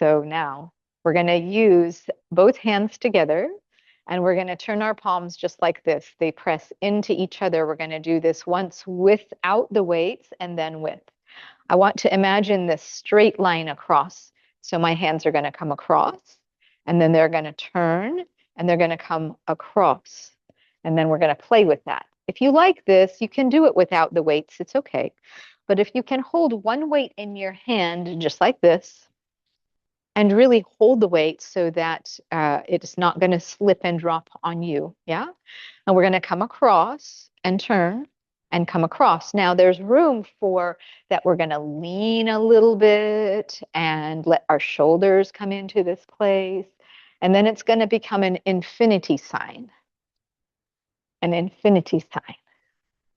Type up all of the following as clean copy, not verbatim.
So now we're going to use both hands together and we're going to turn our palms just like this. They press into each other. We're going to do this once without the weights and then with. I want to imagine this straight line across. So my hands are going to come across and then they're going to turn and they're going to come across. And then we're going to play with that. If you like this, you can do it without the weights. It's okay. But if you can hold one weight in your hand, just like this, and really hold the weight so that it's not going to slip and drop on you. Yeah. And we're going to come across and turn and come across. Now there's room for that. We're going to lean a little bit and let our shoulders come into this place. And then it's going to become an infinity sign. An infinity sign.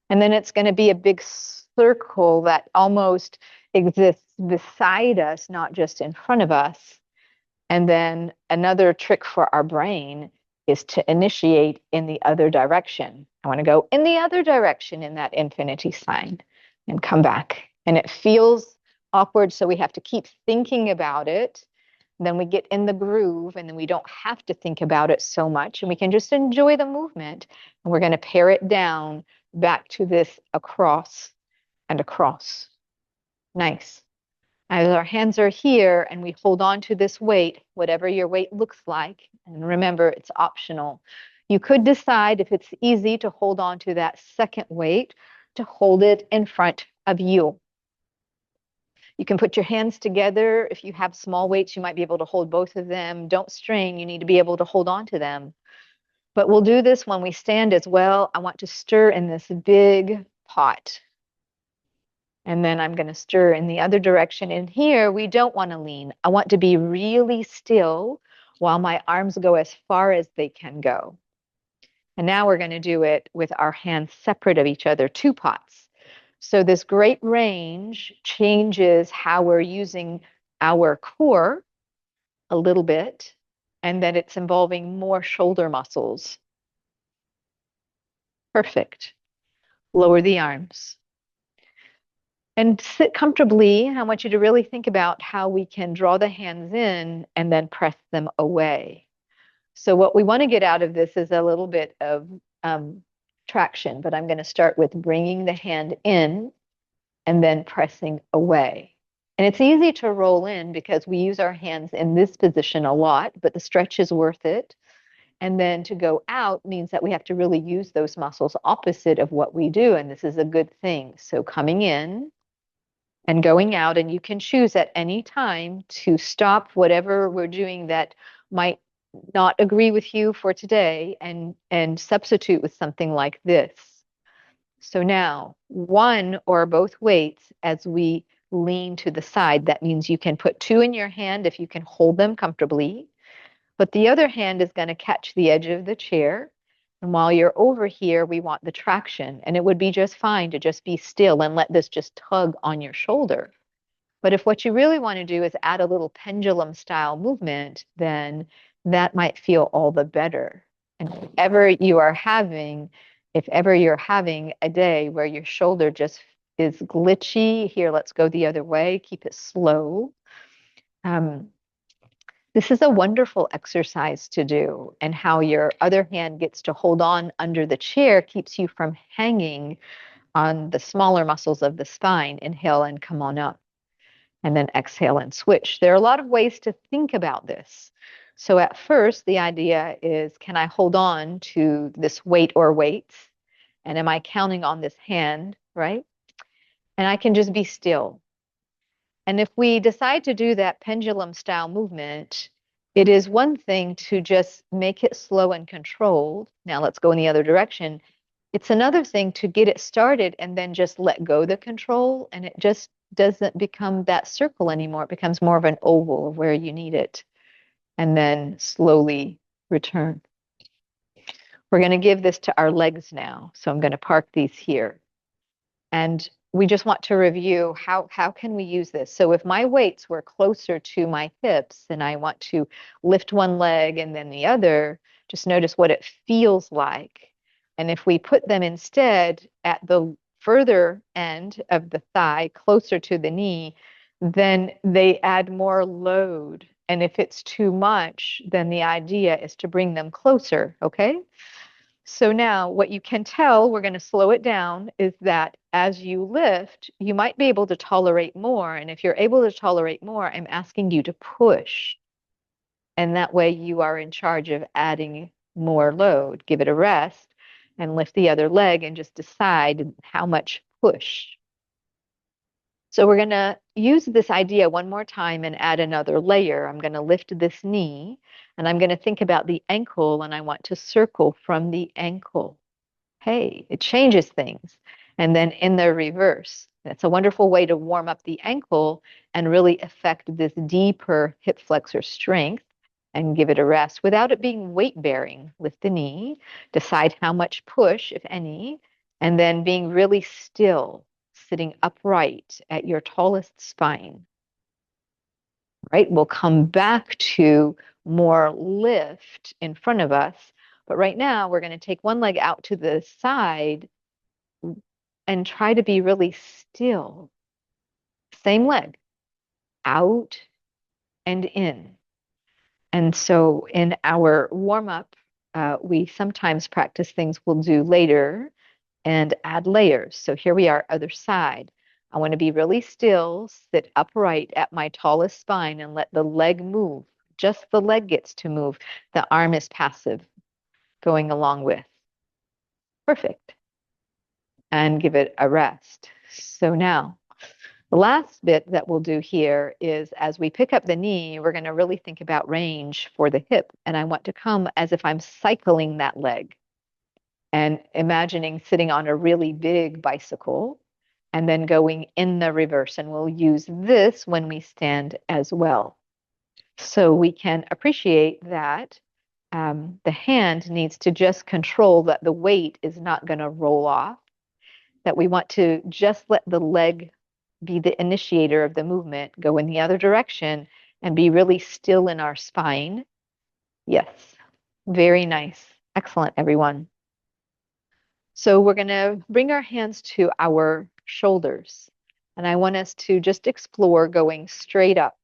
And then it's going to be a big circle that almost exists beside us, not just in front of us. And then another trick for our brain is to initiate in the other direction. I want to go in the other direction in that infinity sign and come back. And it feels awkward, so we have to keep thinking about it. Then we get in the groove, and then we don't have to think about it so much, and we can just enjoy the movement. And we're going to pare it down back to this across and across. Nice. As our hands are here and we hold on to this weight, whatever your weight looks like, and remember, it's optional. You could decide, if it's easy, to hold on to that second weight, to hold it in front of you. You can put your hands together. If you have small weights, you might be able to hold both of them. Don't strain. You need to be able to hold on to them. But we'll do this when we stand as well. I want to stir in this big pot. And then I'm going to stir in the other direction. And here, we don't want to lean. I want to be really still while my arms go as far as they can go. And now we're going to do it with our hands separate of each other, two pots. So this great range changes how we're using our core a little bit, and then it's involving more shoulder muscles. Perfect. Lower the arms. And sit comfortably. I want you to really think about how we can draw the hands in and then press them away. So what we want to get out of this is a little bit of traction, but I'm going to start with bringing the hand in and then pressing away. And it's easy to roll in because we use our hands in this position a lot, but the stretch is worth it. And then to go out means that we have to really use those muscles opposite of what we do. And this is a good thing. So coming in and going out, and you can choose at any time to stop whatever we're doing that might not agree with you for today and substitute with something like this. So now, one or both weights as we lean to the side. That means you can put two in your hand if you can hold them comfortably, but the other hand is going to catch the edge of the chair. And while you're over here, we want the traction, and it would be just fine to just be still and let this just tug on your shoulder. But if what you really want to do is add a little pendulum style movement, then that might feel all the better. And if ever you're having a day where your shoulder just is glitchy, here, let's go the other way, keep it slow. This is a wonderful exercise to do, and how your other hand gets to hold on under the chair keeps you from hanging on the smaller muscles of the spine. Inhale and come on up, and then exhale and switch. There are a lot of ways to think about this. So at first, the idea is, can I hold on to this weight or weights? And am I counting on this hand, right? And I can just be still. And if we decide to do that pendulum style movement, it is one thing to just make it slow and controlled. Now let's go in the other direction. It's another thing to get it started and then just let go the control, and it just doesn't become that circle anymore. It becomes more of an oval of where you need it, and then slowly return. We're going to give this to our legs now. So I'm going to park these here. And we just want to review how can we use this. So if my weights were closer to my hips and I want to lift one leg and then the other, just notice what it feels like. And if we put them instead at the further end of the thigh, closer to the knee, then they add more load. And if it's too much, then the idea is to bring them closer, okay? So now what you can tell, we're going to slow it down, is that as you lift, you might be able to tolerate more. And if you're able to tolerate more, I'm asking you to push. And that way you are in charge of adding more load. Give it a rest and lift the other leg and just decide how much push. So we're going to use this idea one more time and add another layer. I'm going to lift this knee and I'm going to think about the ankle and I want to circle from the ankle. Hey, it changes things. And then in the reverse, that's a wonderful way to warm up the ankle and really affect this deeper hip flexor strength and give it a rest without it being weight bearing. Lift the knee, decide how much push, if any, and then being really still, sitting upright at your tallest spine. Right? We'll come back to more lift in front of us. But right now, we're going to take one leg out to the side and try to be really still. Same leg, out and in. And so in our warm up, we sometimes practice things we'll do later and add layers. So here we are, other side. I want to be really still, sit upright at my tallest spine and let the leg move. Just the leg gets to move. The arm is passive, going along with. Perfect. And give it a rest. So now, the last bit that we'll do here is as we pick up the knee, we're going to really think about range for the hip. And I want to come as if I'm cycling that leg and imagining sitting on a really big bicycle and then going in the reverse. And we'll use this when we stand as well. So we can appreciate that the hand needs to just control that the weight is not going to roll off, that we want to just let the leg be the initiator of the movement, go in the other direction, and be really still in our spine. Yes, very nice. Excellent, everyone. So we're going to bring our hands to our shoulders. And I want us to just explore going straight up.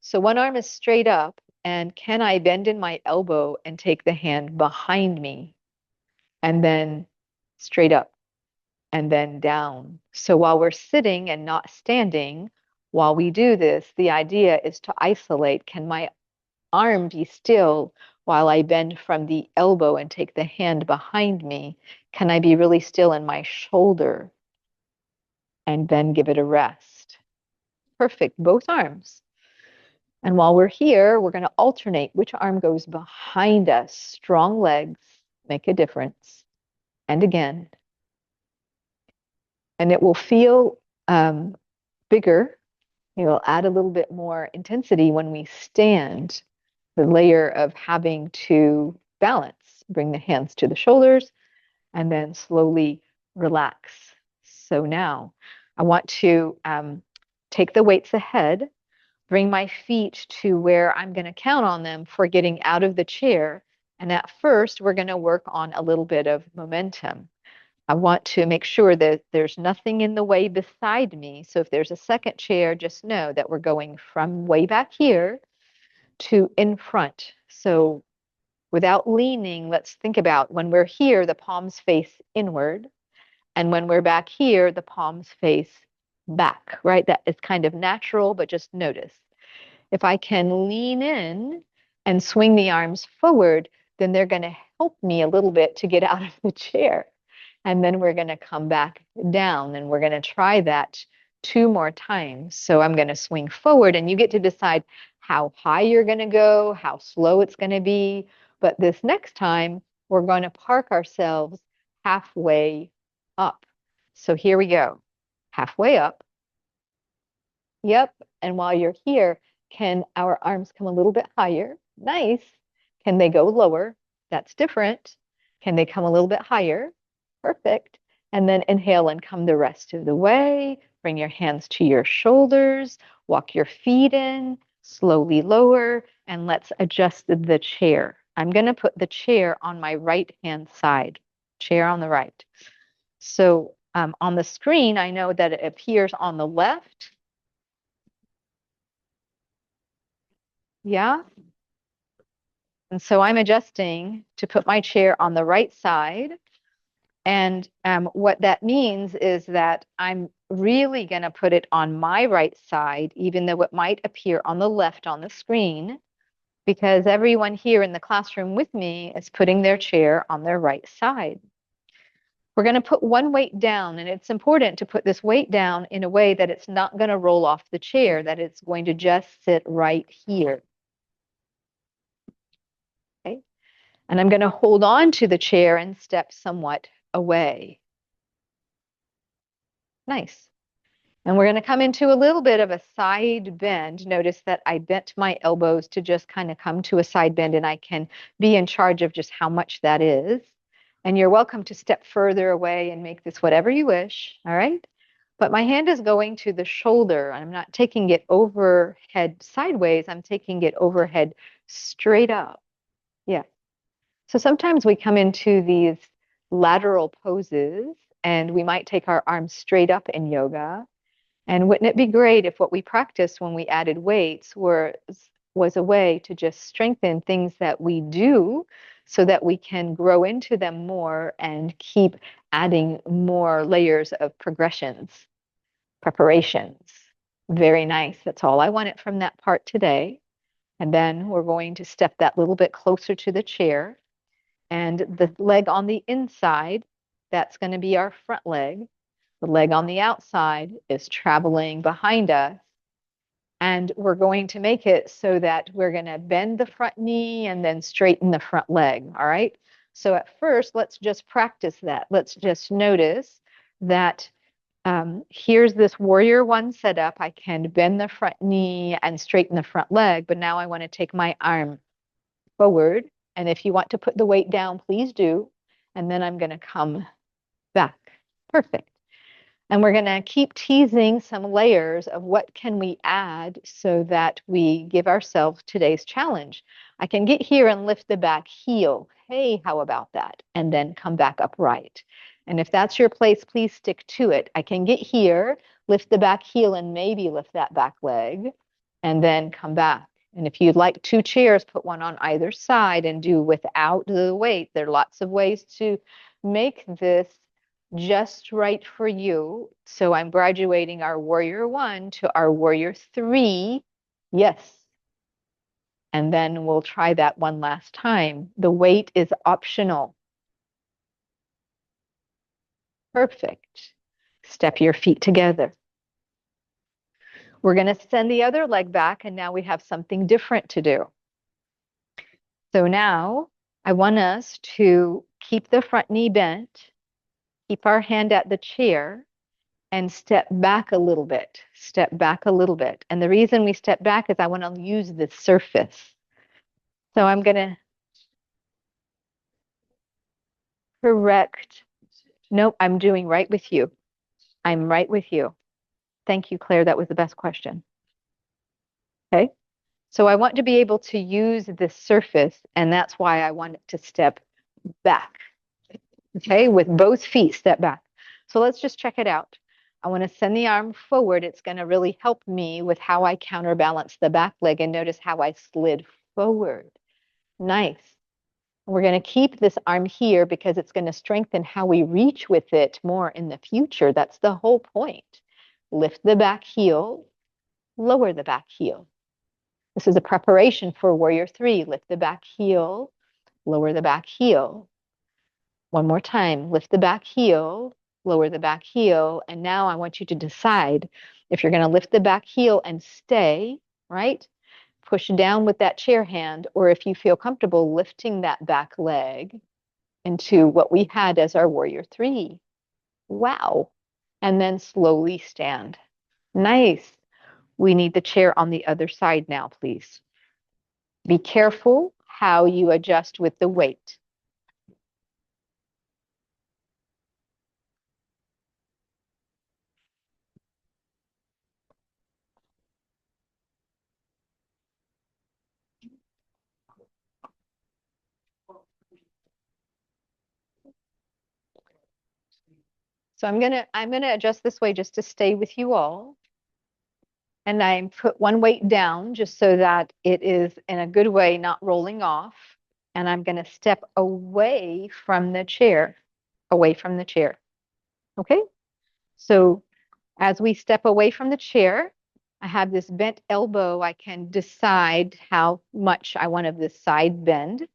So one arm is straight up. And can I bend in my elbow and take the hand behind me and then straight up and then down? So while we're sitting and not standing, while we do this, the idea is to isolate. Can my arm be still while I bend from the elbow and take the hand behind me? Can I be really still in my shoulder and then give it a rest? Perfect, both arms. And while we're here, we're going to alternate which arm goes behind us. Strong legs make a difference. And again. And it will feel bigger. It will add a little bit more intensity when we stand. The layer of having to balance, bring the hands to the shoulders, and then slowly relax. So now I want to take the weights ahead, bring my feet to where I'm going to count on them for getting out of the chair. And at first, we're going to work on a little bit of momentum. I want to make sure that there's nothing in the way beside me. So if there's a second chair, just know that we're going from way back here to in front. So without leaning, let's think about when we're here, the palms face inward. And when we're back here, the palms face back, right? That is kind of natural, but just notice. If I can lean in and swing the arms forward, then they're going to help me a little bit to get out of the chair. And then we're going to come back down and we're going to try that 2 more times. So I'm going to swing forward and you get to decide how high you're going to go, how slow it's going to be. But this next time, we're going to park ourselves halfway up. So here we go. Halfway up. Yep. And while you're here, can our arms come a little bit higher? Nice. Can they go lower? That's different. Can they come a little bit higher? Perfect. And then inhale and come the rest of the way. Bring your hands to your shoulders. Walk your feet in. Slowly lower. And let's adjust the chair. I'm going to put the chair on my right-hand side. Chair on the right. So on the screen, I know that it appears on the left. Yeah. And so I'm adjusting to put my chair on the right side. And what that means is that I'm really going to put it on my right side, even though it might appear on the left on the screen, because everyone here in the classroom with me is putting their chair on their right side. We're going to put one weight down, and it's important to put this weight down in a way that it's not going to roll off the chair, that it's going to just sit right here. Okay? And I'm going to hold on to the chair and step somewhat away. Nice. And we're going to come into a little bit of a side bend. Notice that I bent my elbows to just kind of come to a side bend, and I can be in charge of just how much that is. And you're welcome to step further away and make this whatever you wish, all right? But my hand is going to the shoulder. I'm not taking it overhead sideways. I'm taking it overhead straight up. Yeah. So sometimes we come into these lateral poses, and we might take our arms straight up in yoga. And wouldn't it be great if what we practiced when we added weights was a way to just strengthen things that we do so that we can grow into them more and keep adding more layers of progressions, preparations. Very nice. That's all I wanted from that part today. And then we're going to step that little bit closer to the chair. And the leg on the inside, that's going to be our front leg. The leg on the outside is traveling behind us. And we're going to make it so that we're going to bend the front knee and then straighten the front leg. All right. So at first, let's just practice that. Let's just notice that here's this warrior one setup. I can bend the front knee and straighten the front leg, but now I want to take my arm forward. And if you want to put the weight down, please do. And then I'm going to come back. Perfect. And we're going to keep teasing some layers of what can we add so that we give ourselves today's challenge. I can get here and lift the back heel. Hey, how about that? And then come back upright. And if that's your place, please stick to it. I can get here, lift the back heel, and maybe lift that back leg, and then come back. And if you'd like two chairs, put one on either side and do without the weight. There are lots of ways to make this just right for you. So I'm graduating our warrior one to our warrior three. Yes. And then we'll try that one last time. The weight is optional. Perfect. Step your feet together. We're going to send the other leg back, and now we have something different to do. So now I want us to keep the front knee bent, keep our hand at the chair, and step back a little bit, step back a little bit. And the reason we step back is I want to use this surface. So I'm going to correct. Nope, I'm doing right with you. I'm right with you. Thank you, Claire. That was the best question. Okay. So I want to be able to use this surface, and that's why I want it to step back. Okay, with both feet step back. So let's just check it out. I want to send the arm forward. It's going to really help me with how I counterbalance the back leg, and notice how I slid forward. Nice. We're going to keep this arm here because it's going to strengthen how we reach with it more in the future. That's the whole point. Lift the back heel, lower the back heel. This is a preparation for warrior three. Lift the back heel, lower the back heel. One more time, lift the back heel, lower the back heel. And now I want you to decide if you're going to lift the back heel and stay, right? Push down with that chair hand, or if you feel comfortable lifting that back leg into what we had as our warrior three. Wow. And then slowly stand. Nice. We need the chair on the other side now, please. Be careful how you adjust with the weight. So I'm gonna adjust this way just to stay with you all. And I put one weight down just so that it is in a good way, not rolling off. And I'm going to step away from the chair, away from the chair. Okay? So as we step away from the chair, I have this bent elbow. I can decide how much I want of this side bend.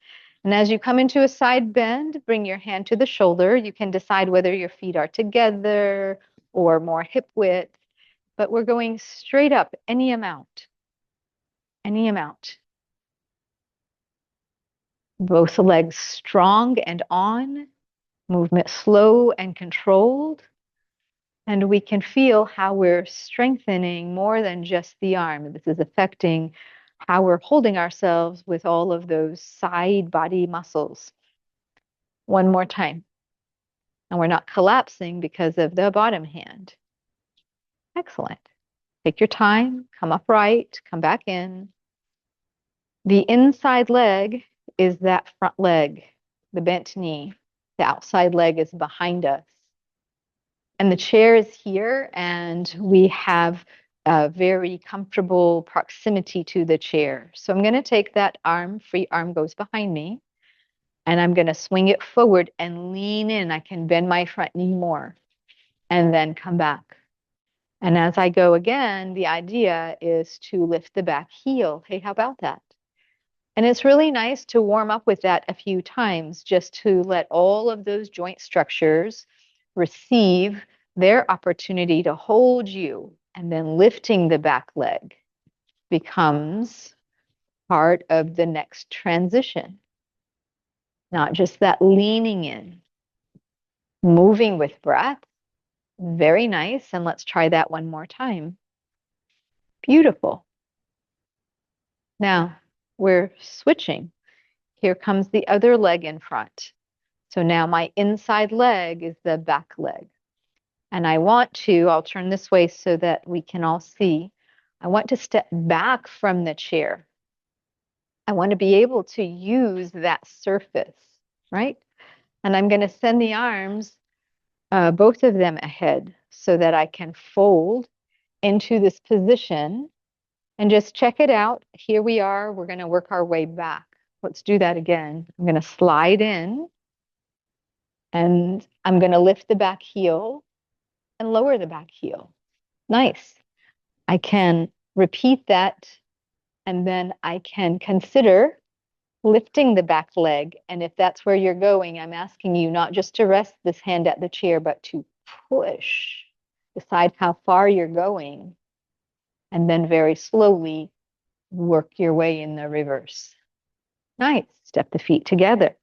And as you come into a side bend, bring your hand to the shoulder. You can decide whether your feet are together or more hip width, but we're going straight up any amount, any amount. Both legs strong and on, movement slow and controlled. And we can feel how we're strengthening more than just the arm. This is affecting how we're holding ourselves with all of those side body muscles. One more time. And we're not collapsing because of the bottom hand. Excellent. Take your time, come upright, come back in. The inside leg is that front leg, the bent knee. The outside leg is behind us. And the chair is here, and we have a very comfortable proximity to the chair. So I'm going to take that arm, free arm goes behind me, and I'm going to swing it forward and lean in. I can bend my front knee more and then come back. And as I go again, the idea is to lift the back heel. Hey, how about that? And it's really nice to warm up with that a few times just to let all of those joint structures receive their opportunity to hold you. And then lifting the back leg becomes part of the next transition, not just that leaning in, moving with breath. Very nice. And let's try that one more time. Beautiful. Now we're switching. Here comes the other leg in front. So now my inside leg is the back leg. And I'll turn this way so that we can all see. I want to step back from the chair. I want to be able to use that surface, right? And I'm going to send the arms, both of them ahead so that I can fold into this position and just check it out. Here we are. We're going to work our way back. Let's do that again. I'm going to slide in and I'm going to lift the back heel and lower the back heel. Nice. I can repeat that and then I can consider lifting the back leg. And if that's where you're going, I'm asking you not just to rest this hand at the chair, but to push. Decide how far you're going. And then very slowly work your way in the reverse. Nice. Step the feet together.